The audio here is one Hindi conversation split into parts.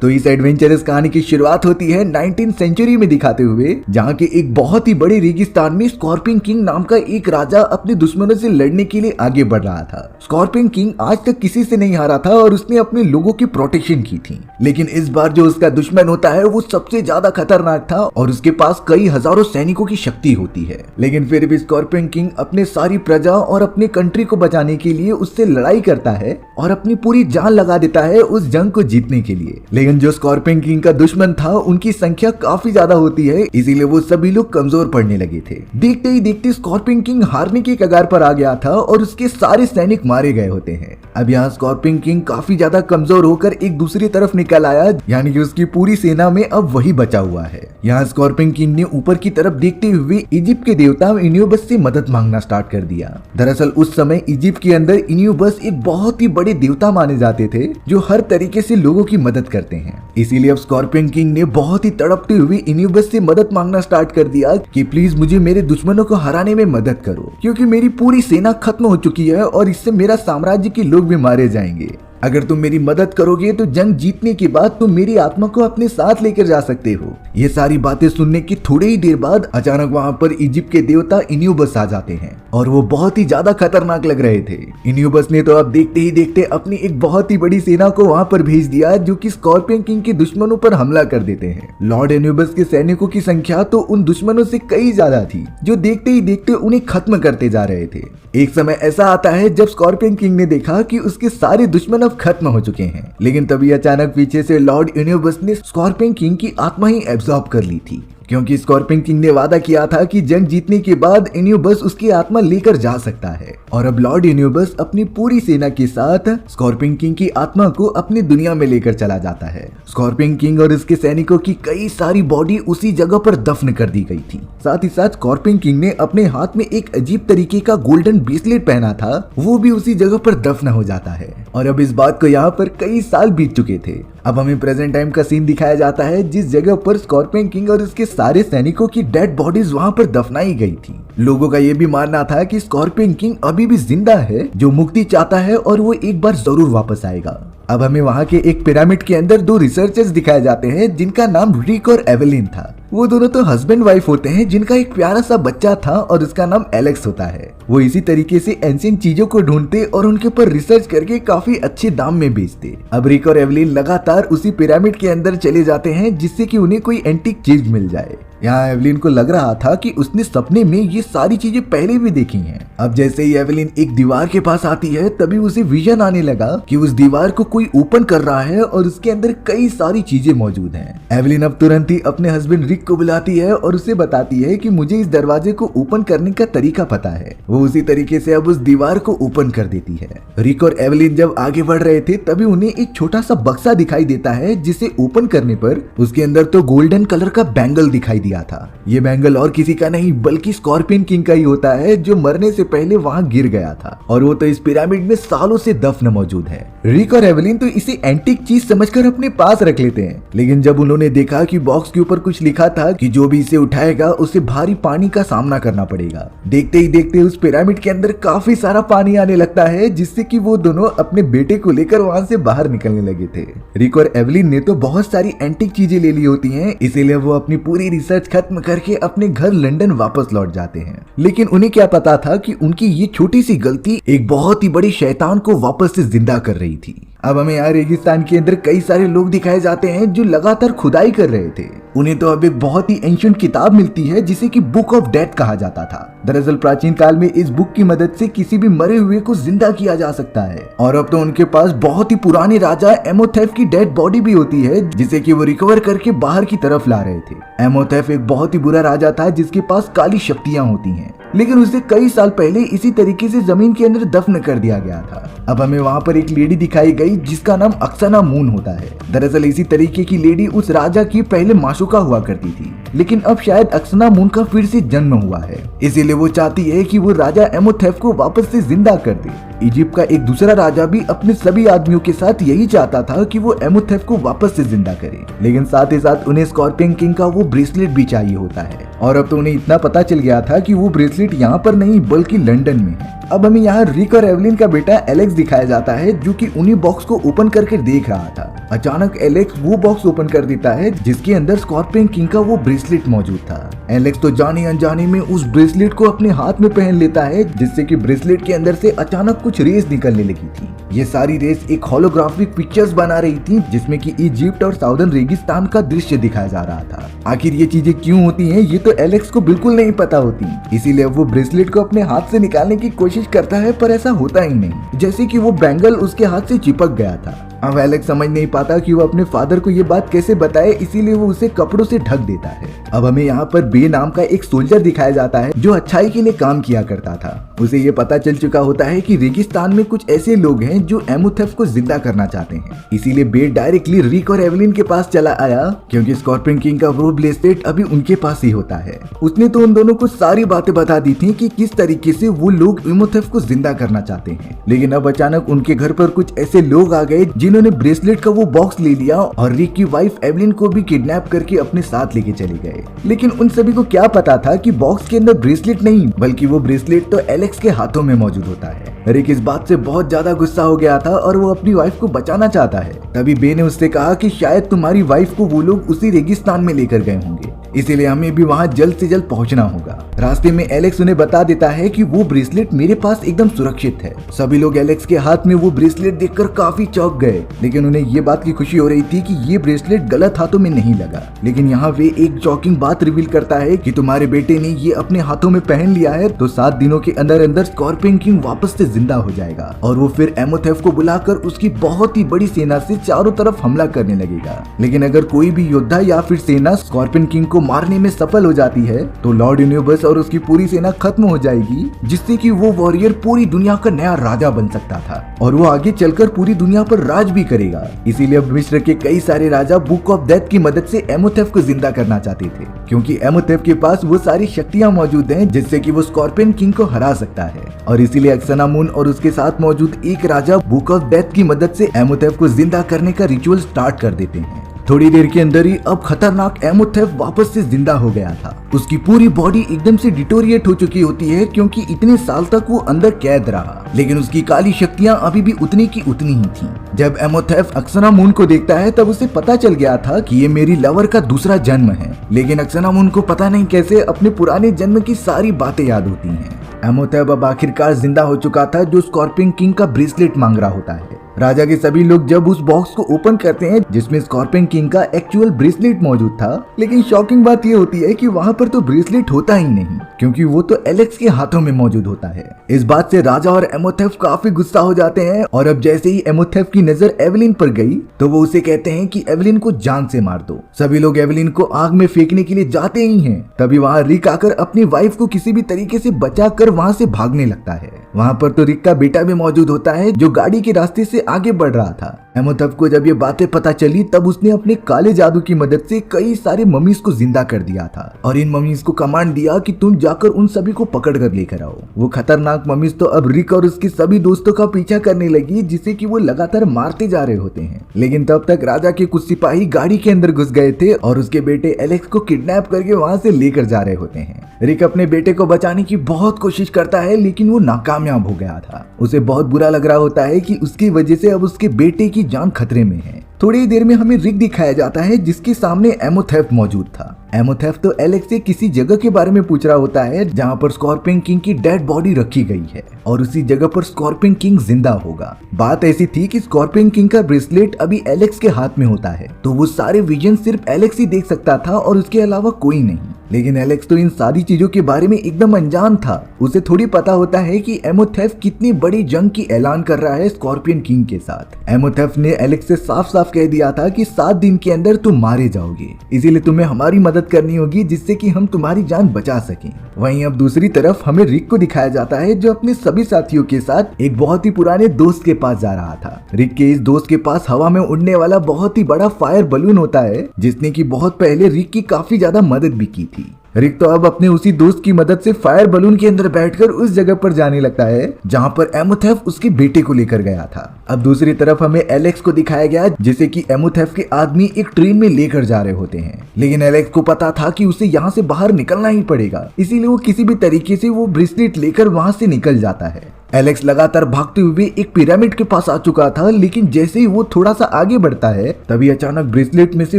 तो इस एडवेंचरस कहानी की शुरुआत होती है 19th सेंचुरी में दिखाते हुए, जहाँ के एक बहुत ही बड़े रेगिस्तान में स्कॉर्पियन किंग नाम का एक राजा अपने दुश्मनों से लड़ने के लिए आगे बढ़ रहा था। स्कॉर्पियन किंग आज तक किसी से नहीं हारा था और उसने अपने लोगों की प्रोटेक्शन की थी, लेकिन इस बार जो उसका दुश्मन होता है वो सबसे ज्यादा खतरनाक था और उसके पास कई हजारों सैनिकों की शक्ति होती है। लेकिन फिर भी स्कॉर्पियन किंग अपने सारी प्रजा और अपनी कंट्री को बचाने के लिए उससे लड़ाई करता है और अपनी पूरी जान लगा देता है उस जंग को जीतने के लिए। लेकिन जो स्कॉर्पियन किंग का दुश्मन था उनकी संख्या काफी ज्यादा होती है, इसीलिए वो सभी लोग कमजोर पड़ने लगे थे। देखते ही देखते स्कॉर्पियन किंग हारने की कगार पर आ गया था और उसके सारे सैनिक मारे गए होते हैं। अब यहाँ स्कॉर्पियन किंग काफी ज्यादा कमजोर होकर एक दूसरी तरफ निकल आया, यानी कि उसकी पूरी सेना में अब वही बचा हुआ है। यहाँ स्कॉर्पियन किंग ने ऊपर की तरफ देखते हुए इजिप्ट के देवता इन्यूबस से मदद मांगना स्टार्ट कर दिया। दरअसल उस समय इजिप्ट के अंदर इन्यूबस एक बहुत ही बड़े देवता माने जाते थे जो हर तरीके से लोगों की मदद करते हैं। इसीलिए अब स्कॉर्पियन किंग ने बहुत ही तड़पते हुए इन्यूबस से मदद मांगना स्टार्ट कर दिया कि प्लीज मुझे मेरे दुश्मनों को हराने में मदद करो, क्योंकि मेरी पूरी सेना खत्म हो चुकी है और इससे मेरा साम्राज्य के लोग भी मारे जाएंगे। अगर तुम मेरी मदद करोगे तो जंग जीतने के बाद तुम मेरी आत्मा को अपने साथ लेकर जा सकते हो। ये सारी बातें सुनने की थोड़ी ही देर बाद अचानक वहाँ पर इजिप्ट के देवता इन्यूबस आ जाते हैं और वो बहुत ही ज्यादा खतरनाक लग रहे थे। इन्यूबस ने तो अब देखते ही देखते अपनी एक बहुत ही बड़ी सेना को वहाँ पर भेज दिया जो कि स्कॉर्पियन किंग के दुश्मनों पर हमला कर देते हैं। लॉर्ड इन्यूबस के सैनिकों की संख्या तो उन दुश्मनों से कई ज्यादा थी जो देखते ही देखते उन्हें खत्म करते जा रहे थे। एक समय ऐसा आता है जब स्कॉर्पियन किंग ने देखा कि उसके सारे दुश्मन अब खत्म हो चुके हैं, लेकिन तभी अचानक पीछे से लॉर्ड इन्यूबस ने स्कॉर्पियन किंग की आत्मा ही एब्जॉर्ब कर ली थी, क्योंकि स्कॉर्पियन किंग ने वादा किया था कि जंग जीतने के बाद इन्यूबस उसकी आत्मा लेकर जा सकता है। और अब लॉर्ड इन्यूबस अपनी पूरी सेना के साथ स्कॉर्पियन किंग की आत्मा को अपनी दुनिया में लेकर चला जाता है। स्कॉर्पियन किंग और उसके सैनिकों की कई सारी बॉडी उसी जगह पर दफन कर दी गई थी। साथ ही साथ स्कॉर्पियन किंग ने अपने हाथ में एक अजीब तरीके का गोल्डन ब्रेसलेट पहना था, वो भी उसी जगह पर दफन हो जाता है। और अब इस बात को यहाँ पर कई साल बीत चुके थे। अब हमें प्रेजेंट टाइम का सीन दिखाया जाता है जिस जगह पर स्कॉर्पियन किंग और उसके सारे सैनिकों की डेड बॉडीज वहाँ पर दफनाई गई थी। लोगों का ये भी मानना था कि स्कॉर्पियन किंग अभी भी जिंदा है, जो मुक्ति चाहता है और वो एक बार जरूर वापस आएगा। अब हमें वहाँ के एक पिरामिड के अंदर दो रिसर्चर्स दिखाए जाते हैं जिनका नाम रिक और एवेलिन था। वो दोनों तो हस्बैंड वाइफ होते हैं जिनका एक प्यारा सा बच्चा था और उसका नाम एलेक्स होता है। वो इसी तरीके से एंशिएंट चीजों को ढूंढते और उनके ऊपर रिसर्च करके काफी अच्छे दाम में बेचते। अब रिक और एवेलिन लगातार उसी पिरामिड के अंदर चले जाते हैं जिससे कि उन्हें कोई एंटीक चीज मिल जाए। यहाँ एवेलिन को लग रहा था कि उसने सपने में ये सारी चीजें पहले भी देखी हैं। अब जैसे ही एवेलिन एक दीवार के पास आती है तभी उसे विजन आने लगा कि उस दीवार को कोई ओपन कर रहा है और उसके अंदर कई सारी चीजें मौजूद हैं। एवेलिन अब तुरंत ही अपने हस्बैंड रिक को बुलाती है और उसे बताती है कि मुझे इस दरवाजे को ओपन करने का तरीका पता है। वो उसी तरीके से अब उस दीवार को ओपन कर देती है। रिक और एवेलिन जब आगे बढ़ रहे थे तभी उन्हें एक छोटा सा बक्सा दिखाई देता है जिसे ओपन करने पर उसके अंदर तो गोल्डन कलर का बैंगल दिखाई दिया था। ये बैंगल और किसी का नहीं बल्कि स्कॉर्पियन किंग का ही होता है जो मरने से पहले वहाँ गिर गया था और वो तो इस पिरामिड में सालों से दफन मौजूद है। रिक और एवेलिन तो इसे एंटीक चीज समझकर अपने पास रख लेते हैं, लेकिन जब उन्होंने देखा कि बॉक्स के ऊपर कुछ लिखा था कि जो भी इसे उठाएगा उसे भारी पानी का सामना करना पड़ेगा, देखते ही देखते उस पिरामिड के अंदर काफी सारा पानी आने लगता है जिससे कि वो दोनों अपने बेटे को लेकर वहाँ से बाहर निकलने लगे थे। रिक और एवेलिन ने तो बहुत सारी एंटीक चीजें ले ली होती हैं, इसीलिए वो अपनी पूरी रिसर्च खत्म करके अपने घर लंदन वापस लौट जाते हैं। लेकिन उन्हें क्या पता था कि उनकी ये छोटी सी गलती एक बहुत ही बड़ी शैतान को वापस से जिंदा कर रही थी। अब हमें यहाँ रेगिस्तान के अंदर कई सारे लोग दिखाए जाते हैं जो लगातार खुदाई कर रहे थे। उन्हें तो अब एक बहुत ही एंशिएंट किताब मिलती है जिसे कि बुक ऑफ डेथ कहा जाता था। दरअसल प्राचीन काल में इस बुक की मदद से किसी भी मरे हुए को जिंदा किया जा सकता है और अब तो उनके पास बहुत ही पुराने राजा एमोथेफ की डेड बॉडी भी होती है जिसे कि वो रिकवर करके बाहर की तरफ ला रहे थे। एमोथेफ एक बहुत ही बुरा राजा था जिसके पास काली शक्तियां होती हैं, लेकिन उसे कई साल पहले इसी तरीके से जमीन के अंदर दफन कर दिया गया था। अब हमें वहाँ पर एक लेडी दिखाई गई जिसका नाम अक्सना मून होता है। दरअसल इसी तरीके की लेडी उस राजा की पहले माशूका हुआ करती थी, लेकिन अब शायद अक्सना मून का फिर से जन्म हुआ है, इसीलिए वो चाहती है कि वो राजा एमोथेफ को वापस से जिंदा कर दे। इजिप्ट का एक दूसरा राजा भी अपने सभी आदमियों के साथ यही चाहता था कि वो एमोथेफ को वापस से जिंदा करे, लेकिन साथ ही साथ उन्हें स्कॉर्पियन किंग का वो ब्रेसलेट भी चाहिए होता है। और अब तो उन्हें इतना पता चल गया था कि वो ब्रेसलेट यहाँ पर नहीं बल्कि लंदन में है। अब हमें यहाँ रिक और एवलिन का बेटा एलेक्स दिखाया जाता है जो कि उन्हीं बॉक्स को ओपन करके देख रहा था। अचानक एलेक्स वो बॉक्स ओपन कर देता है जिसके अंदर स्कॉर्पियन किंग का वो ब्रेसलेट मौजूद था। एलेक्स तो जाने अनजाने में उस ब्रेसलेट को अपने हाथ में पहन लेता है जिससे कि ब्रेसलेट के अंदर से अचानक कुछ रेस निकलने लगी थी। ये सारी रेस एक होलोग्राफिक पिक्चर्स बना रही थी जिसमें कि इजिप्ट और साउदर्न रेगिस्तान का दृश्य दिखाया जा रहा था। आखिर ये चीजें क्यों होती हैं ये तो एलेक्स को बिल्कुल नहीं पता होती, इसीलिए वो ब्रेसलेट को अपने हाथ से निकालने की कोशिश करता है पर ऐसा होता ही नहीं, जैसे कि वो बैंगल उसके हाथ से चिपक गया था। अब एलेक्स समझ नहीं पाता कि वो अपने फादर को ये बात कैसे बताए, इसीलिए वो उसे कपड़ों से ढक देता है। अब हमें यहाँ पर बे नाम का एक सोल्जर दिखाया जाता है जो अच्छाई के लिए काम किया करता था। उसे ये पता चल चुका होता है कि रेगिस्तान में कुछ ऐसे लोग हैं जो एमोथेफ को जिंदा करना चाहते हैं, इसीलिए बे डायरेक्टली रिक और एवलिन के पास चला आया क्योंकि स्कॉर्पियन किंग का वो ब्रेसलेट अभी उनके पास ही होता है। उसने तो उन दोनों को सारी बातें बता दी थी कि किस तरीके से वो लोग एमोथेफ को जिंदा करना चाहते हैं, लेकिन अब अचानक उनके घर पर कुछ ऐसे लोग आ गए जिन्होंने ब्रेसलेट का वो बॉक्स ले लिया और रिक की वाइफ एवलिन को भी किडनैप करके अपने साथ लेके चले गए। लेकिन उन सभी को क्या पता था कि बॉक्स के अंदर ब्रेसलेट नहीं बल्कि वो ब्रेसलेट तो एलेक्स के हाथों में मौजूद होता है। रिक इस बात से बहुत ज्यादा गुस्सा हो गया था और वो अपनी वाइफ को बचाना चाहता है। तभी बे ने उससे कहा कि शायद तुम्हारी वाइफ को वो लोग उसी रेगिस्तान में लेकर गए होंगे, इसीलिए हमें भी वहाँ जल्द से जल्द पहुँचना होगा। रास्ते में एलेक्स उन्हें बता देता है कि वो ब्रेसलेट मेरे पास एकदम सुरक्षित है। सभी लोग एलेक्स के हाथ में वो ब्रेसलेट देखकर काफी चौंक गए, लेकिन उन्हें ये बात की खुशी हो रही थी कि ये ब्रेसलेट गलत हाथों में नहीं लगा। लेकिन यहाँ वे एक शॉकिंग बात रिवील करता है कि तुम्हारे बेटे ने ये अपने हाथों में पहन लिया है तो 7 दिनों के अंदर अंदर स्कॉर्पियन किंग वापस से जिंदा हो जाएगा और वो फिर एमोथेफ को बुलाकर उसकी बहुत ही बड़ी सेना से चारों तरफ हमला करने लगेगा। लेकिन अगर कोई भी योद्धा या फिर सेना स्कॉर्पियन किंग को मारने में सफल हो जाती है तो लॉर्ड यूनिवर्स और उसकी पूरी सेना खत्म हो जाएगी, जिससे कि वो वॉरियर पूरी दुनिया का नया राजा बन सकता था और वो आगे चलकर पूरी दुनिया पर राज भी करेगा। इसीलिए अब मिस्र के कई सारे राजा बुक ऑफ डेथ की मदद से एमोथेफ को जिंदा करना चाहते थे, क्योंकि एमोथेफ के पास वो सारी शक्तियां मौजूद हैं जिससे कि वो स्कॉर्पियन किंग को हरा सकता है। और इसीलिए अक्सनामून और उसके साथ मौजूद एक राजा बुक ऑफ डेथ की मदद से एमोथेफ को जिंदा करने का रिचुअल स्टार्ट कर देते हैं। थोड़ी देर के अंदर ही अब खतरनाक एमोथेफ वापस से जिंदा हो गया था। उसकी पूरी बॉडी एकदम से डिटोरिएट हो चुकी होती है क्योंकि इतने साल तक वो अंदर कैद रहा, लेकिन उसकी काली शक्तियां अभी भी उतनी की उतनी ही थी। जब एमोथेफ अक्सनामून को देखता है तब उसे पता चल गया था कि ये मेरी लवर का दूसरा जन्म है, लेकिन अक्सनामून को पता नहीं कैसे अपने पुराने जन्म की सारी बातें याद होती हैं। एमोथेफ अब आखिरकार जिंदा हो चुका था जो स्कॉर्पियन किंग का ब्रेसलेट मांग रहा होता है। राजा के सभी लोग जब उस बॉक्स को ओपन करते हैं जिसमें स्कॉर्पियन किंग का एक्चुअल ब्रेसलेट मौजूद था, लेकिन शॉकिंग बात ये होती है कि वहाँ पर तो ब्रेसलेट होता ही नहीं क्योंकि वो तो एलेक्स के हाथों में मौजूद होता है। इस बात से राजा और एमोथेफ काफी गुस्सा हो जाते हैं और अब जैसे ही एमोथेफ की नजर एवलिन पर गई तो वो उसे कहते हैं कि एवलिन को जान से मार दो। सभी लोग एवलिन को आग में फेंकने के लिए जाते ही हैं। तभी वहाँ रिक आकर अपनी वाइफ को किसी भी तरीके से बचाकर वहाँ से भागने लगता है। वहाँ पर तो रिक का बेटा भी मौजूद होता है जो गाड़ी के रास्ते से आगे बढ़ रहा था। एमोथेफ को जब ये बातें पता चली तब उसने अपने काले जादू की मदद से कई सारे ममीज को जिंदा कर दिया था और इन ममीज को कमांड दिया कि तुम जाकर उन सभी को पकड़ कर लेकर आओ। वो खतरनाक ममीज तो अब रिक और उसके सभी दोस्तों का पीछा करने लगी जिसे कि वो लगातार मारते जा रहे होते हैं। लेकिन तब तक राजा के कुछ सिपाही गाड़ी के अंदर घुस गए थे और उसके बेटे एलेक्स को किडनैप करके वहाँ से लेकर जा रहे होते हैं। रिक अपने बेटे को बचाने की बहुत कोशिश करता है लेकिन वो नाकामयाब हो गया था। उसे बहुत बुरा लग रहा होता है कि उसकी वजह से अब उसके बेटे की जान खतरे में है। थोड़ी देर में हमें रिक दिखाया जाता है जिसके सामने एमोथेफ मौजूद था। एमोथेफ तो एलेक्स से किसी जगह के बारे में पूछ रहा होता है जहाँ पर स्कॉर्पियन किंग की डेड बॉडी रखी गई है और उसी जगह पर स्कॉर्पियन किंग जिंदा होगा। बात ऐसी थी कि स्कॉर्पियन किंग का ब्रेसलेट अभी एलेक्स के हाथ में होता है तो वो सारे विजन सिर्फ एलेक्स ही देख सकता था और उसके अलावा कोई नहीं। लेकिन एलेक्स तो इन सारी चीजों के बारे में एकदम अनजान था। उसे थोड़ी पता होता है कि एमोथेफ कितनी बड़ी जंग की ऐलान कर रहा है स्कॉर्पियन किंग के साथ। एमोथेफ ने एलेक्स से साफ साफ कह दिया था कि 7 दिन के अंदर तुम मारे जाओगे, इसीलिए तुम्हें हमारी मदद करनी होगी जिससे कि हम तुम्हारी जान बचा सकें। वहीं अब दूसरी तरफ हमें रिक को दिखाया जाता है जो अपने सभी साथियों के साथ एक बहुत ही पुराने दोस्त के पास जा रहा था। रिक के इस दोस्त के पास हवा में उड़ने वाला बहुत ही बड़ा फायर बलून होता है जिसने की बहुत पहले रिक की काफी ज्यादा मदद भी की थी। रिक तो अब अपने उसी दोस्त की मदद से फायर बलून के अंदर बैठकर उस जगह पर जाने लगता है जहां पर एमोथेफ उसके बेटे को लेकर गया था। अब दूसरी तरफ हमें एलेक्स को दिखाया गया जिसे कि एमोथेफ के आदमी एक ट्रेन में लेकर जा रहे होते हैं, लेकिन एलेक्स को पता था कि उसे यहाँ से बाहर निकलना ही पड़ेगा, इसीलिए वो किसी भी तरीके से वो ब्रेसलेट लेकर वहां से निकल जाता है। एलेक्स लगातार भागते हुए एक पिरामिड के पास आ चुका था, लेकिन जैसे ही वो थोड़ा सा आगे बढ़ता है तभी अचानक ब्रेसलेट में से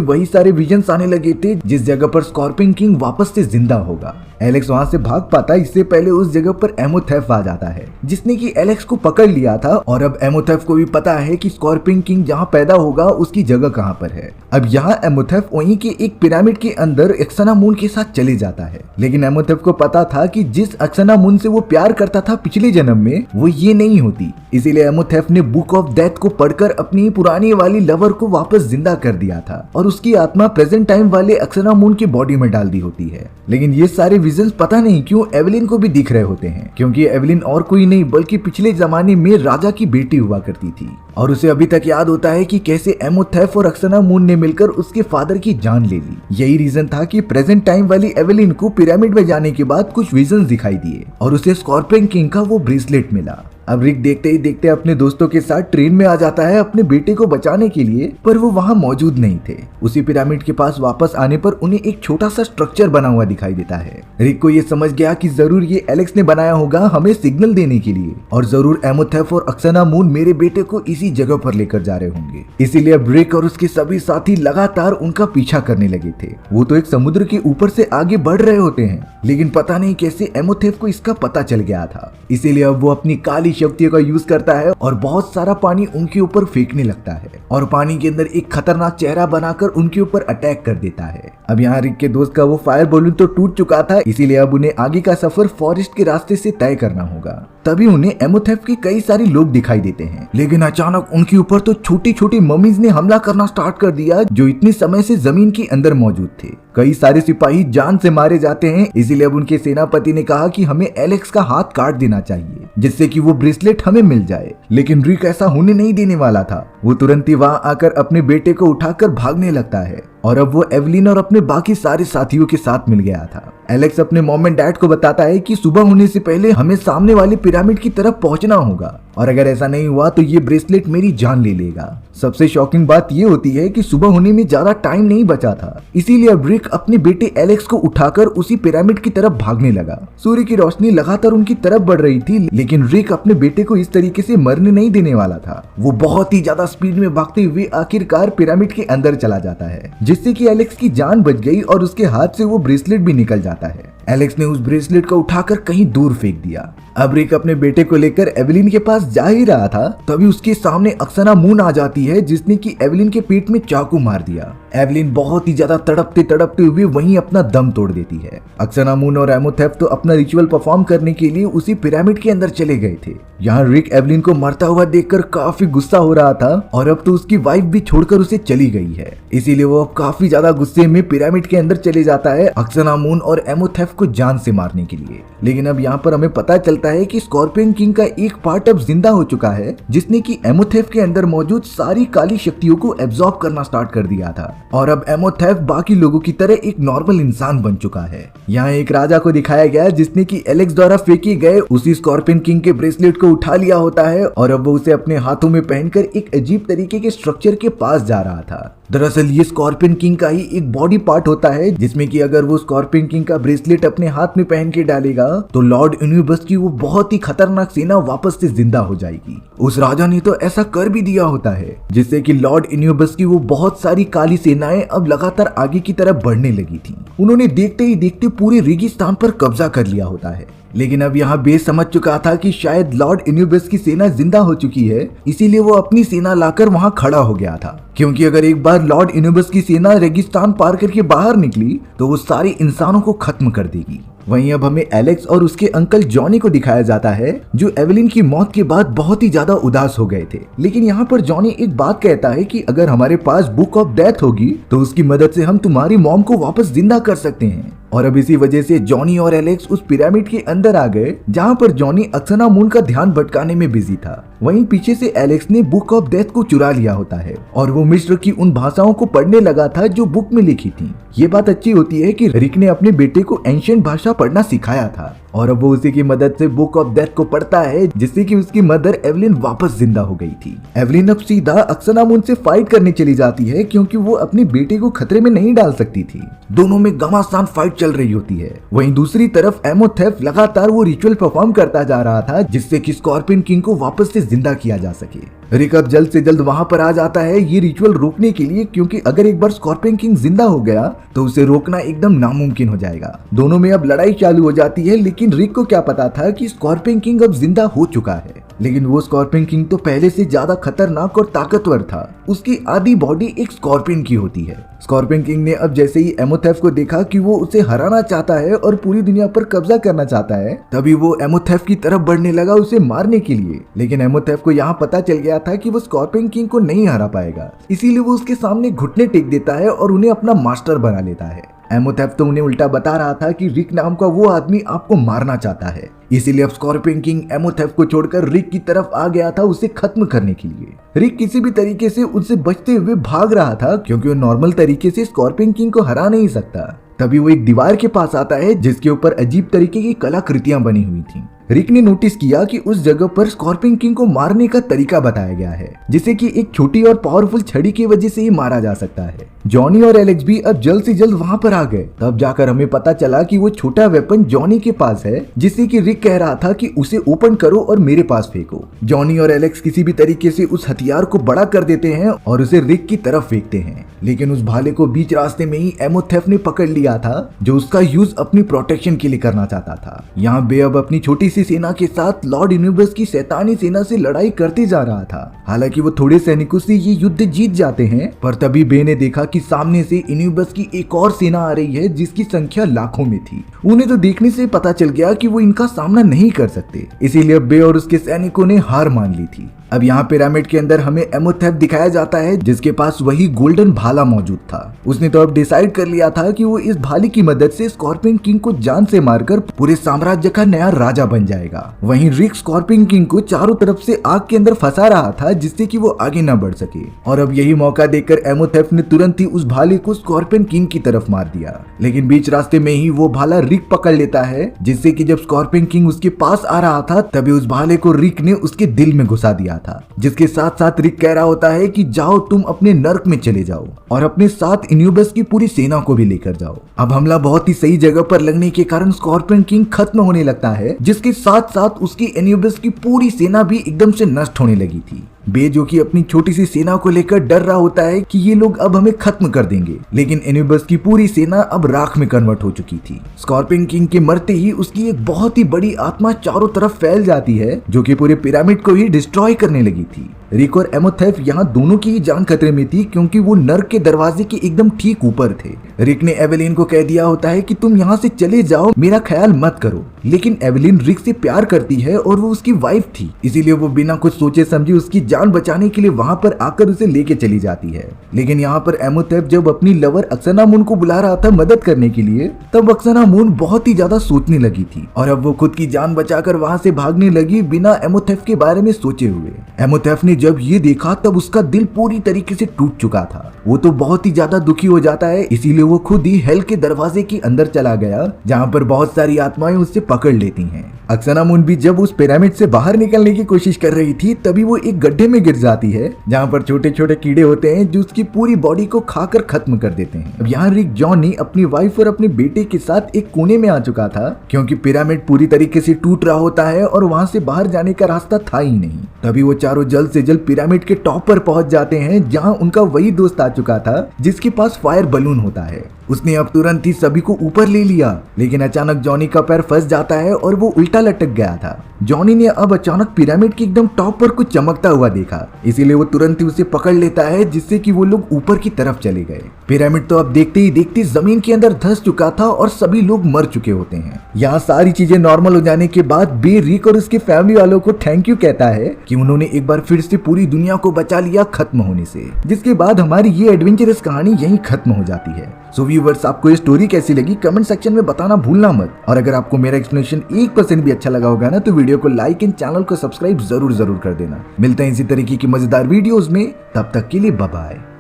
वही सारे विजन्स आने लगे थे जिस जगह पर स्कॉर्पियन किंग वापस से जिंदा होगा। एलेक्स वहां से भाग पाता, इससे पहले उस जगह पर एमोथेफ आ जाता है जिसने कि एलेक्स को पकड़ लिया था और अब एमोथेफ को भी पता है कि स्कॉर्पियन किंग जहां पैदा होगा उसकी जगह कहां पर है। अब यहाँ एमोथेफ वहीं के एक पिरामिड के अंदर एक्सनामून के साथ चले जाता है, लेकिन एमोथेफ को पता था कि जिस एक्सनामून से वो प्यार करता था पिछले जन्म में वो ये नहीं होती, इसीलिए एमोथेफ ने बुक ऑफ डेथ को पढ़कर अपनी पुरानी वाली लवर को वापस जिंदा कर दिया था और उसकी आत्मा प्रेजेंट टाइम वाले एक्सनामून की बॉडी में डाल दी होती है। लेकिन ये सारे विजन्स पता नहीं क्यों एवेलिन को भी दिख रहे होते हैं, क्योंकि एवेलिन और कोई नहीं बल्कि पिछले जमाने में राजा की बेटी हुआ करती थी और उसे अभी तक याद होता है कि कैसे एमोथेफ और एक्सनामून ने मिलकर उसके फादर की जान ले ली। यही रीजन था कि प्रेजेंट टाइम वाली एवेलिन को पिरामिड में जाने के बाद कुछ विजन्स दिखाई दिए और उसे स्कॉर्पियन किंग का वो ब्रेसलेट मिला। अब रिक देखते ही देखते अपने दोस्तों के साथ ट्रेन में आ जाता है अपने बेटे को बचाने के लिए, पर वो वहाँ मौजूद नहीं थे। उसी पिरामिड के पास वापस आने पर उन्हें एक छोटा सा स्ट्रक्चर बना हुआ दिखाई देता है। रिक को ये समझ गया कि जरूर ये एलेक्स ने बनाया होगा हमें सिग्नल देने के लिए और जरूर एमोथेफ और एक्सनामून मेरे बेटे को इसी जगह पर लेकर जा रहे होंगे, इसीलिए अब रिक और उसके सभी साथी लगातार उनका पीछा करने लगे थे। वो तो एक समुद्र के ऊपर से आगे बढ़ रहे होते हैं, लेकिन पता नहीं कैसे एमोथेफ को इसका पता चल गया था, इसीलिए अब वो अपनी काली शक्तियों का यूज करता है और बहुत सारा पानी उनके ऊपर फेंकने लगता है और पानी के अंदर एक खतरनाक चेहरा बनाकर उनके ऊपर अटैक कर देता है। अब यहाँ रिक के दोस्त का वो फायर बलून तो टूट चुका था, इसीलिए अब उन्हें आगे का सफर फॉरेस्ट के रास्ते से तय करना होगा। तभी उन्हें एमोथेफ के कई सारे लोग दिखाई देते हैं, लेकिन अचानक उनके ऊपर तो छोटी छोटी ममीज ने हमला करना स्टार्ट कर दिया जो इतने समय से जमीन के अंदर मौजूद थे। कई सारे सिपाही जान से मारे जाते हैं, इसीलिए अब उनके सेनापति ने कहा कि हमें एलेक्स का हाथ काट देना चाहिए जिससे कि वो ब्रेसलेट हमें मिल जाए, लेकिन रिक ऐसा होने नहीं देने वाला था। वो तुरंत ही वहां आकर अपने बेटे को उठाकर भागने लगता है और अब वो एवलिन और अपने बाकी सारे साथियों के साथ मिल गया था। एलेक्स अपने मॉम एंड डैड को बताता है कि सुबह होने से पहले हमें सामने वाली पिरामिड की तरफ पहुंचना होगा और अगर ऐसा नहीं हुआ तो ये ब्रेसलेट मेरी जान ले लेगा। सबसे शॉकिंग बात ये होती है कि सुबह होने में ज्यादा टाइम नहीं बचा था, इसीलिए अब रिक अपने बेटे एलेक्स को उठाकर उसी पिरामिड की तरफ भागने लगा। सूर्य की रोशनी लगातार उनकी तरफ बढ़ रही थी, लेकिन रिक अपने बेटे को इस तरीके से मरने नहीं देने वाला था। वो बहुत ही ज्यादा स्पीड में भागते हुए आखिरकार पिरामिड के अंदर चला जाता है, जिससे कि एलेक्स की जान बच गई और उसके हाथ से वो ब्रेसलेट भी निकल जाता है। एलेक्स ने उस ब्रेसलेट को उठाकर कहीं दूर फेंक दिया। अब रिक अपने बेटे को लेकर एवलिन के पास जा ही रहा था, तभी उसके सामने एक्सनामून आ जाती है जिसने कि एवलिन के पेट में चाकू मार दिया। एवलिन बहुत ही ज्यादा तड़पते तड़पते हुए वहीं अपना दम तोड़ देती है। एक्सनामून और एमोथेफ तो अपना रिचुअल परफॉर्म करने के लिए उसी पिरामिड के अंदर चले गए थे। यहाँ रिक एवलिन को मरता हुआ देखकर काफी गुस्सा हो रहा था और अब तो उसकी वाइफ भी छोड़कर उसे चली गई है, इसीलिए वो अब काफी ज्यादा गुस्से में पिरामिड के अंदर चले जाता है एक्सनामून और एमोथेफ को जान से मारने के लिए। लेकिन अब यहाँ पर हमें पता चलता है कि स्कॉर्पियन किंग का एक पार्ट अब जिंदा हो चुका है, जिसने कि एमोथेफ के अंदर मौजूद सारी काली शक्तियों को एब्जॉर्ब करना स्टार्ट कर दिया था और अब एमोथेफ बाकी लोगों की तरह एक नॉर्मल इंसान बन चुका है। यहाँ एक राजा को दिखाया गया जिसने कि एलेक्स द्वारा फेंके गए उसी स्कॉर्पियन किंग के ब्रेसलेट को उठा लिया होता है और अब वो उसे अपने हाथों में पहनकर एक अजीब तरीके के स्ट्रक्चर के पास जा रहा था। दरअसल ये स्कॉर्पियन किंग का ही एक बॉडी पार्ट होता है, जिसमें कि अगर वो स्कॉर्पियन किंग का ब्रेसलेट अपने हाथ में पहन के डालेगा तो लॉर्ड इन्यूबस की वो बहुत ही खतरनाक सेना वापस से जिंदा हो जाएगी। उस राजा ने तो ऐसा कर भी दिया होता है, जिससे कि लॉर्ड इन्यूबस की वो बहुत सारी काली सेनाएं अब लगातार आगे की तरफ बढ़ने लगी थी। उन्होंने देखते ही देखते पूरे रेगिस्तान पर कब्जा कर लिया होता है। लेकिन अब यहाँ बेस समझ चुका था कि शायद लॉर्ड इन्यूबस की सेना जिंदा हो चुकी है, इसीलिए वो अपनी सेना लाकर वहाँ खड़ा हो गया था, क्योंकि अगर एक बार लॉर्ड इन्यूबस की सेना रेगिस्तान पार करके बाहर निकली तो वो सारे इंसानों को खत्म कर देगी। वहीं अब हमें एलेक्स और उसके अंकल जॉनी को दिखाया जाता है, जो एवलिन की मौत के बाद बहुत ही ज्यादा उदास हो गए थे। लेकिन यहाँ पर जॉनी एक बात कहता है कि अगर हमारे पास बुक ऑफ डेथ होगी तो उसकी मदद से हम तुम्हारी मॉम को वापस जिंदा कर सकते हैं। और अब इसी वजह से जॉनी और एलेक्स उस पिरामिड के अंदर आ गए जहाँ पर जॉनी अक्सनामून का ध्यान भटकाने में बिजी था। वहीं पीछे से एलेक्स ने बुक ऑफ डेथ को चुरा लिया होता है और वो मिस्र की उन भाषाओं को पढ़ने लगा था जो बुक में लिखी थी। ये बात अच्छी होती है कि रिक ने अपने बेटे को एंशिएंट भाषा पढ़ना सिखाया था और अब वो उसी की मदद से बुक ऑफ डेथ को पढ़ता है, जिससे कि उसकी मदर एवलिन वापस जिंदा हो गई थी। एवलिन अब सीधा अक्सनामून से फाइट करने चली जाती है क्योंकि वो अपने बेटे को खतरे में नहीं डाल सकती थी। दोनों में घमासान फाइट चल रही होती है। वहीं दूसरी तरफ एमोथेफ लगातार वो रिचुअल परफॉर्म करता जा रहा था जिससे कि स्कॉर्पियन किंग को वापस से जिंदा किया जा सके। रिक अब जल्द से जल्द वहां पर आ जाता है ये रिचुअल रोकने के लिए, क्योंकि अगर एक बार स्कॉर्पियन किंग जिंदा हो गया तो उसे रोकना एकदम नामुमकिन हो जाएगा। दोनों में अब लड़ाई चालू हो जाती है, लेकिन रिक को क्या पता था कि स्कॉर्पियन किंग अब जिंदा हो चुका है। लेकिन वो स्कॉर्पियन किंग तो पहले से ज्यादा खतरनाक और ताकतवर था। उसकी आधी बॉडी एक स्कॉर्पियन की होती है। स्कॉर्पियन किंग ने अब जैसे ही एमोथेफ को देखा कि वो उसे हराना चाहता है और पूरी दुनिया पर कब्जा करना चाहता है, तभी वो एमोथेफ की तरफ बढ़ने लगा उसे मारने के लिए। लेकिन एमोथेफ को यहाँ पता चल गया था कि वो स्कॉर्पियन किंग को नहीं हरा पाएगा, इसीलिए वो उसके सामने घुटने टेक देता है और उन्हें अपना मास्टर बना लेता है। एमोथेफ तो उन्हें उल्टा बता रहा था कि रिक नाम का वो आदमी आपको मारना चाहता है, इसीलिए अब स्कॉर्पियन किंग एमोथेफ को छोड़कर रिक की तरफ आ गया था उसे खत्म करने के लिए। रिक किसी भी तरीके से उससे बचते हुए भाग रहा था क्योंकि वो नॉर्मल तरीके से स्कॉर्पियन किंग को हरा नहीं सकता। तभी वो एक दीवार के पास आता है जिसके ऊपर अजीब तरीके की कलाकृतियां बनी हुई थी। रिक ने नोटिस किया कि उस जगह पर स्कॉर्पियन किंग को मारने का तरीका बताया गया है, जिसे कि एक छोटी और पावरफुल छड़ी की वजह से ही मारा जा सकता है। जॉनी और एलेक्स भी अब जल्द से जल्द वहां पर आ गए। तब जाकर हमें पता चला कि वो छोटा वेपन जॉनी के पास है, जिससे कि रिक कह रहा था कि उसे ओपन करो और मेरे पास फेंको। जॉनी और एलेक्स किसी भी तरीके से उस हथियार को बड़ा कर देते हैं और उसे रिक की तरफ फेंकते हैं, लेकिन उस भाले को बीच रास्ते में ही एमोथेफ ने पकड़ लिया था, जो उसका यूज अपनी प्रोटेक्शन के लिए करना चाहता था। यहाँ बे अब अपनी छोटी सी सेना के साथ लॉर्ड इन्यूबस की शैतानी सेना से लड़ाई करते जा रहा था। हालांकि वो थोड़े सैनिकों से ये युद्ध जीत जाते हैं, पर तभी बे ने देखा कि सामने से इन्यूबस की एक और सेना आ रही है जिसकी संख्या लाखों में थी। उन्हें तो देखने से पता चल गया कि वो इनका सामना नहीं कर सकते, इसीलिए बे और उसके सैनिकों ने हार मान ली थी। अब यहाँ पिरामिड के अंदर हमें एमोथेफ दिखाया जाता है जिसके पास वही गोल्डन भाला मौजूद था। उसने तो अब डिसाइड कर लिया था कि वो इस भाले की मदद से स्कॉर्पियन किंग को जान से मारकर पूरे साम्राज्य का नया राजा बन जाएगा। वहीं रिक स्कॉर्पियन किंग को चारों तरफ से आग के अंदर फंसा रहा था जिससे कि वो आगे न बढ़ सके, और अब यही मौका देखकर एमोथेफ ने तुरंत ही उस भाले को स्कॉर्पियन किंग की तरफ मार दिया। लेकिन बीच रास्ते में ही वो भाला रिक पकड़ लेता है, जिससे कि जब स्कॉर्पियन किंग उसके पास आ रहा था तभी उस भाले को रिक ने उसके दिल में घुसा दिया था, जिसके साथ साथ रिक कह रहा होता है कि जाओ तुम अपने नर्क में चले जाओ और अपने साथ इन्यूबस की पूरी सेना को भी लेकर जाओ। अब हमला बहुत ही सही जगह पर लगने के कारण स्कॉर्पियन किंग खत्म होने लगता है, जिसके साथ साथ उसकी इन्यूबस की पूरी सेना भी एकदम से नष्ट होने लगी थी। बे जो कि अपनी छोटी सी सेना को लेकर डर रहा होता है कि ये लोग अब हमें खत्म कर देंगे, लेकिन इन्यूबस की पूरी सेना अब राख में कन्वर्ट हो चुकी थी। स्कॉर्पियन किंग के मरते ही उसकी एक बहुत ही बड़ी आत्मा चारों तरफ फैल जाती है, जो कि पूरे पिरामिड को ही डिस्ट्रॉय करने लगी थी। रिक और एमोथेफ यहाँ दोनों की ही जान खतरे में थी क्योंकि वो नर्क के दरवाजे के एकदम ठीक ऊपर थे। रिक ने एवेलिन को कह दिया होता है कि तुम यहाँ से चले जाओ, मेरा ख्याल मत करो, लेकिन एवेलिन रिक से प्यार करती है और वो उसकी वाइफ थी, इसीलिए वो बिना कुछ सोचे समझे उसकी जान बचाने के लिए वहाँ पर आकर उसे लेके चली जाती है। लेकिन यहाँ पर एमोथेफ जब अपनी लवर अक्सनामून को बुला रहा था मदद करने के लिए, तब अक्सनामून बहुत ही ज्यादा सोचने लगी थी और अब वो खुद की जान बचाकर वहाँ से भागने लगी बिना एमोथेफ के बारे में सोचे हुए। एमोथेफ ने जब ये देखा तब उसका दिल पूरी तरीके से टूट चुका था। वो तो बहुत ही ज्यादा दुखी हो जाता है, इसीलिए वो खुद ही हेल के दरवाजे के अंदर चला गया, जहाँ पर बहुत सारी आत्माएं उससे पकड़ लेती हैं। अक्सनामून भी जब उस पिरामिड से बाहर निकलने की कोशिश कर रही थी तभी वो एक गड्ढे में गिर जाती है, जहाँ पर छोटे छोटे कीड़े होते हैं जो उसकी पूरी बॉडी को खाकर खत्म कर देते हैं। अब यहाँ रिक जॉनी अपनी वाइफ और अपने बेटे के साथ एक कोने में आ चुका था क्योंकि पिरामिड पूरी तरीके से टूट रहा होता है और वहाँ से बाहर जाने का रास्ता था ही नहीं। तभी वो चारों जल्द से जल्द पिरामिड के टॉप पर पहुंच जाते हैं, जहां उनका वही दोस्त आ चुका था जिसके पास फायर बलून होता है। उसने अब तुरंत ही सभी को ऊपर ले लिया, लेकिन अचानक जॉनी का पैर फंस जाता है और वो उल्टा लटक गया था। जॉनी ने अब अचानक पिरामिड के एकदम टॉप पर कुछ चमकता हुआ देखा, इसीलिए वो तुरंत ही उसे पकड़ लेता है, जिससे कि वो लोग ऊपर की तरफ चले गए। पिरामिड तो अब देखते ही देखते जमीन के अंदर धंस चुका था और सभी लोग मर चुके होते हैं। यहाँ सारी चीजें नॉर्मल हो जाने के बाद बे रिक और उसके फैमिली वालों को थैंक यू कहता है कि उन्होंने एक बार फिर से पूरी दुनिया को बचा लिया खत्म होने से, जिसके बाद हमारी ये एडवेंचरस कहानी यहीं खत्म हो जाती है। सो व्यूअर्स, आपको ये स्टोरी कैसी लगी कमेंट सेक्शन में बताना भूलना मत, और अगर आपको मेरा एक्सप्लेनेशन 1% भी अच्छा लगा होगा ना तो वीडियो को लाइक एंड चैनल को सब्सक्राइब जरूर कर देना। मिलते हैं इसी तरीके की मजेदार वीडियोस में, तब तक के लिए बाय बाय।